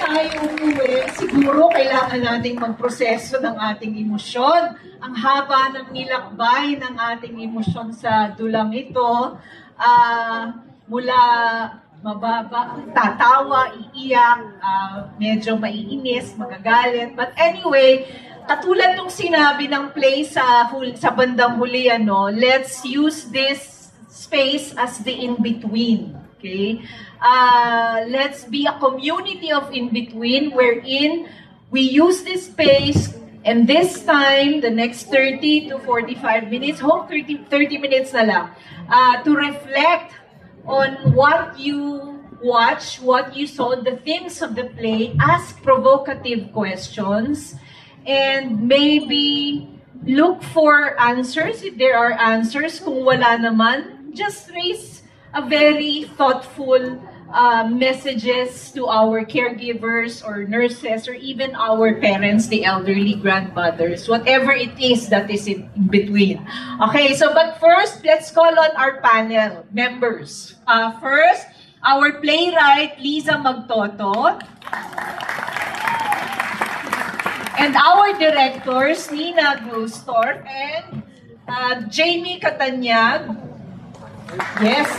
tayo umuwi, siguro kailangan nating magproseso ng ating emosyon. Ang haba ng nilakbay ng ating emosyon sa dulang ito, mula mababa, tatawa, iiyak, medyo maiinis, magagalit. But anyway, katulad nung sinabi ng play sa bandang huli, let's use this space as the in-between. Okay? Let's be a community of in-between wherein we use this space and this time, the next 30 to 45 minutes, 30 minutes na lang, to reflect on what you watch, what you saw, the themes of the play, ask provocative questions, and maybe look for answers if there are answers. Kung wala naman, just raise a very thoughtful messages to our caregivers or nurses or even our parents, the elderly grandmothers, whatever it is that is in between. Okay, so but first, let's call on our panel members. First, our playwright, Liza Magtoto. And our directors, Nina Glustorf and Jamie Catanyag. Yes.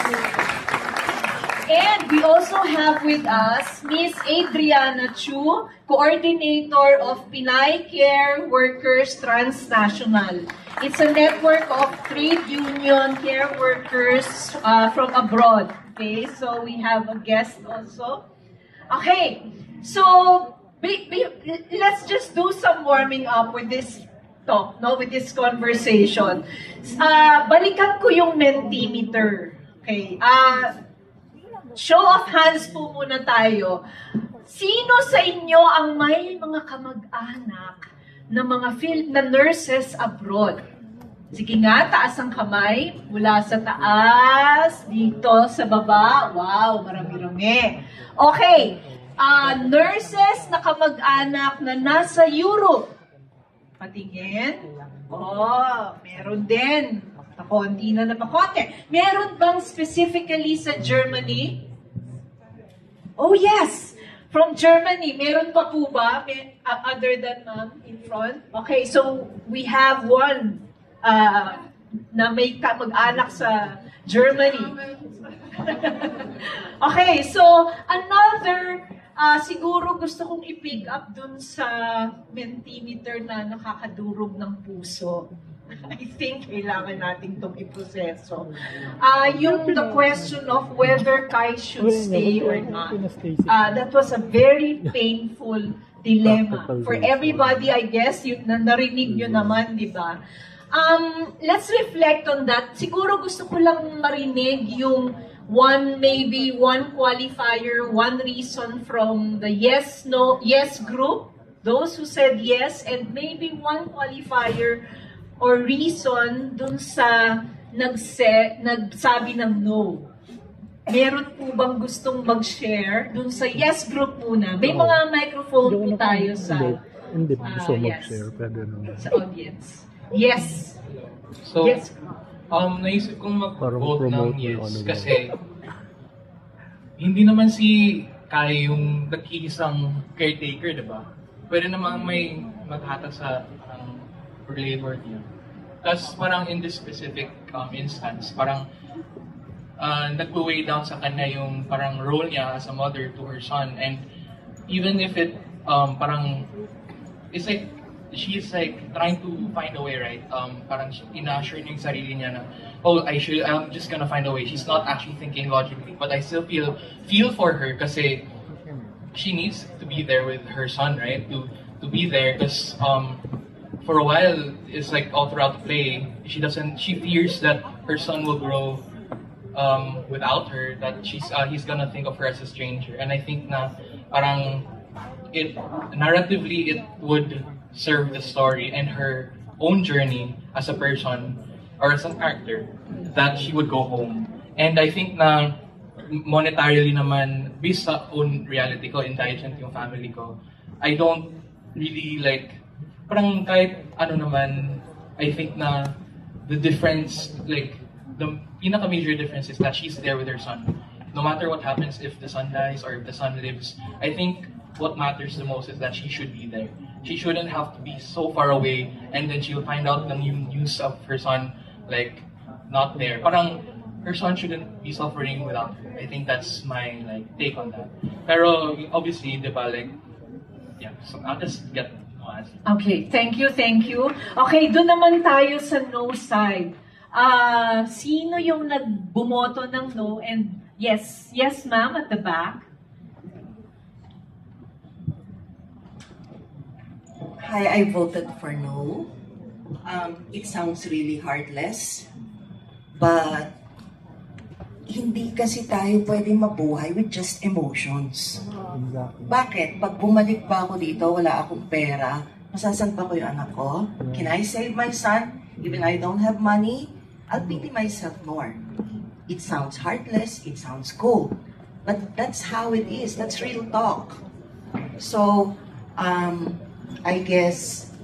And we also have with us Miss Adriana Chu, Coordinator of Pinay Care Workers Transnational. It's a network of trade union care workers from abroad. Okay, so we have a guest also. Okay, so let's just do some warming up with this talk, with this conversation. Balikan ko yung Mentimeter. Okay, show of hands po muna tayo. Sino sa inyo ang may mga kamag-anak na mga nurses abroad? Sige nga, taas ang kamay. Mula sa taas, dito sa baba. Wow, marami-rami. Okay, nurses na kamag-anak na nasa Europe. Patingin. Oh, meron din. Konti na napakonti. Meron bang specifically sa Germany? Oh yes! From Germany, meron pa po ba? Other than in front? Okay, so we have one na may kamag-anak sa Germany. Okay, so another, siguro gusto kong i-pick up dun sa Mentimeter na nakakadurog ng puso. I think kailangan natin itong iproseso. Yung the question of whether Kai should stay or not. That was a very painful dilemma. For everybody, I guess, yun, narinig nyo naman, di ba? Let's reflect on that. Siguro gusto ko lang marinig yung maybe one qualifier, one reason from the yes group, those who said yes, and maybe one qualifier or reason dun sa nagsabi ng no. Meron po bang gustong mag-share dun sa yes group muna? May mga microphone po tayo sa sa audience. Yes. So, yes. Naisip kong mag-vote ng yes kasi hindi naman si Kai yung nag-iisang caretaker, diba? Pwede naman may maghatag sa labor niya. Tapos parang in this specific instance, parang nag-weigh down sa kanya yung parang role niya as a mother to her son. And even if it parang it's like she's like trying to find a way, right? Parang ina-assure niya yung sarili niya na, oh, I'm just gonna find a way. She's not actually thinking logically, but I still feel for her kasi she needs to be there with her son, right? To be there because for a while, it's like all throughout the play, she fears that her son will grow without her, that he's gonna think of her as a stranger. And I think na parang narratively it would serve the story and her own journey as a person or as a character that she would go home. And I think na monetarily naman, based sa own reality ko, indigent yung family ko, I don't really like parang kahit ano naman, I think na the difference, like, the pinaka-major difference is that she's there with her son. No matter what happens, if the son dies or if the son lives, I think what matters the most is that she should be there. She shouldn't have to be so far away, and then she'll find out the new news of her son, like, not there. Parang, her son shouldn't be suffering without her. I think that's my, like, take on that. Pero, obviously, di ba, like, yeah, so I'll just get Okay, thank you, thank you. Okay, doon naman tayo sa no side. Sino yung nagbumoto ng no? And yes, yes ma'am, at the back. Hi, I voted for no. It sounds really heartless, but hindi kasi tayo pwede mabuhay with just emotions. Bakit? Pag bumalik pa ako dito, wala akong pera, masasampa ko yung anak ko. Can I save my son? Even I don't have money, I'll pity myself more. It sounds heartless, it sounds cool, but that's how it is. That's real talk. So, I guess,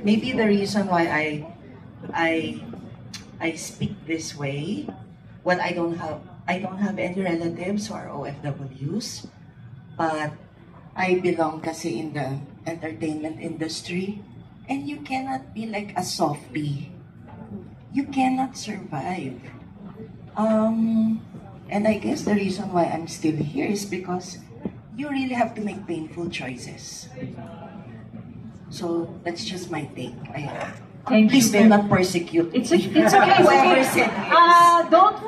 maybe the reason why I speak this way, well, I don't have any relatives who are OFWs, but I belong kasi in the entertainment industry, and you cannot be like a softie. You cannot survive. And I guess the reason why I'm still here is because you really have to make painful choices. So that's just my take. Thank Please you. do not persecute. It's okay. Whoever said yes. Don't